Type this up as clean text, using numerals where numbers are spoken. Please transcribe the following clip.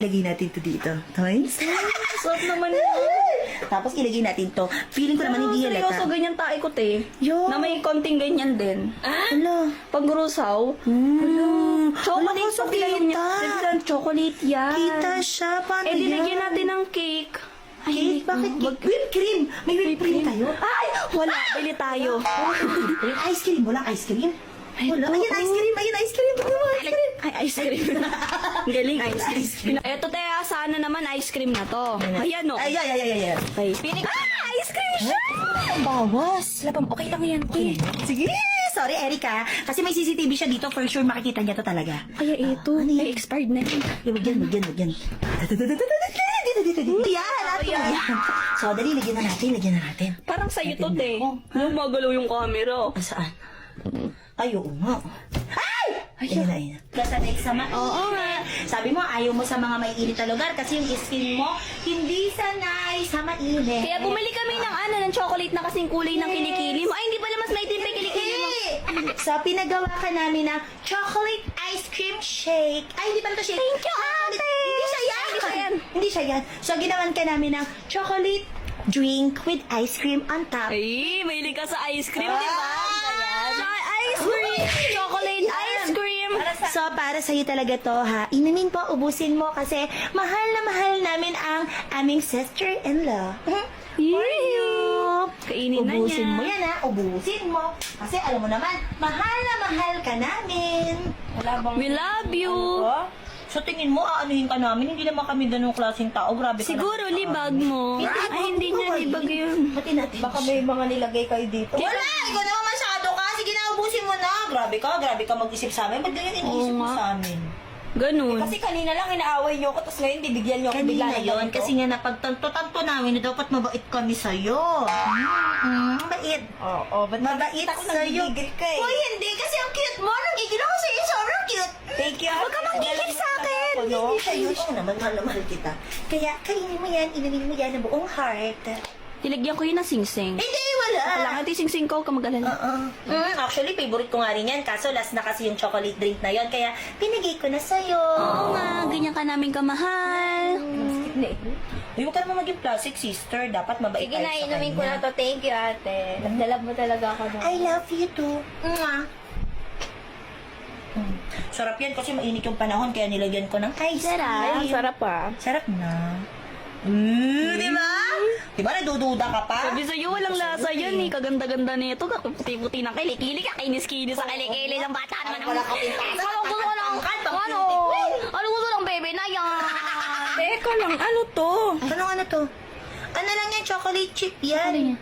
Ilagay natin to dito. Toys. Sarap naman yun. Tapos ilagay natin to. Feeling ko naman hindi seryoso, halata. ganyan tayo ko, te. Yo. Na may konting ganyan din. Hala. Pag-grusaw. Chocolate Hala, pa pinalong niya. kita. Biglang chocolate yan. Kita siya. Paano Eh, dinagyan yan? natin ng cake. Cake? Bakit cake? Whipped cream. May whipped cream tayo. Ay! Wala. Bili tayo. Ice cream. Walang ice cream. Wala. ito, Ayun, ice cream. Ayun, ice cream. Ice cream. Ay, ice cream. Galing. Ice cream. Eto, te, sana naman ice cream na to. Ayan, o. Ay. Okay. Pili ka. Ice cream siya! Bawas. Labang, okay lang yan, te. Sige. Sorry, Erica. Kasi may CCTV siya dito. For sure, makikita niya to talaga. Kaya ito. Ano yan? Ay, expired na yun. Wag yan. Dito. Yan, natin mo yan. So, dali, lagyan na natin. Parang sa'yo to, Natin te. na. Ano, magalaw yung camera. Saan? Ay, oo nga. Ay! Ayun. Kasanay sa Oo nga. Sabi mo, ayaw mo sa mga maiinit na lugar kasi yung skin mo hindi sanay sa mainit. Kaya bumili kami ng chocolate na kasing kulay ng kilikili mo. Ay, hindi pala mas maitim pa yung kilikili mo. So, pinagawa ka namin ng chocolate ice cream shake. Ay, hindi pala ito shake. Thank you, ate! Hindi siya yan. Hindi siya yan. So, ginawan ka namin ng chocolate drink with ice cream on top. Ay, mahilig ka sa ice cream, di ba? Ayan. Ice cream! Chocolate ice cream! So, para sa'yo talaga to, ha? Inumin po, ubusin mo kasi mahal na mahal namin ang aming sister-in-law. For you! Kainin na niya. Ubusin mo yan, ha? Ubusin mo. Kasi alam mo naman, mahal na mahal ka namin. We love you! So, tingin mo, aanuhin ka namin. Hindi naman kami ganung klaseng tao. Grabe ka Siguro naman. libag mo. Ay, hindi niya libag yun. Pati natin. Baka may mga nilagay kayo dito. Wala! Ikaw naman masyado ka. Sige na, ubusin mo na. Grabe ka mag-isip sa amin. Ba't ganyan iniisip mo nga. sa amin? Ganun. Kasi kanina lang inaaway niyo ako, tapos ngayon bibigyan niyo ako bigla Kanina ng yun, ganito. kasi nga napagtanto-tanto namin na dapat mabait kami sa'yo. Mabait. Oo, ba't Mabait ako sa'yo. nagigigil ka eh. Uy, hindi. Kasi ang cute mo. Nagigil ako sa'yo. Sobrang cute. Thank you. Huwag ka magigil sa akin. Ako, no? Hindi sa'yo. Oo naman, mahal na mahal kita. Kaya, kainin mo yan. Inumin mo yan ng buong heart. Nilagyan ko yun ng sing-sing. Hindi, wala. Kailangan ito yung sing-sing ko, ka mag-alala. Actually, favorite ko nga rin yan. Kaso, last na kasi yung chocolate drink na yon. Kaya, pinigay ko na sa'yo. Oo nga, ganyan ka namin kamahal. Uy, huwag ka naman maging plastic, sister. Dapat mabait Sige tayo na, sa inumin ko kanya. na to. Thank you, ate. Nagdalab mo talaga ako na. I love you too. Mwah. Sarap yan kasi mainit yung panahon kaya nilagyan ko ng ice cream. Sarap pa. Sarap na. Di ba? Di ba nadududa ka pa? Sabi sa'yo, walang lasa yan eh. Kaganda-ganda nito. Puti-puti ng kilikili. Kakinis-kinis sa kilikili ng bata naman. Wala ka pintasan. Ano gusto ko lang? Ano gusto ng bebe na yan? Teka lang, ano to? Ano to? Ano lang yan? Chocolate chip yan.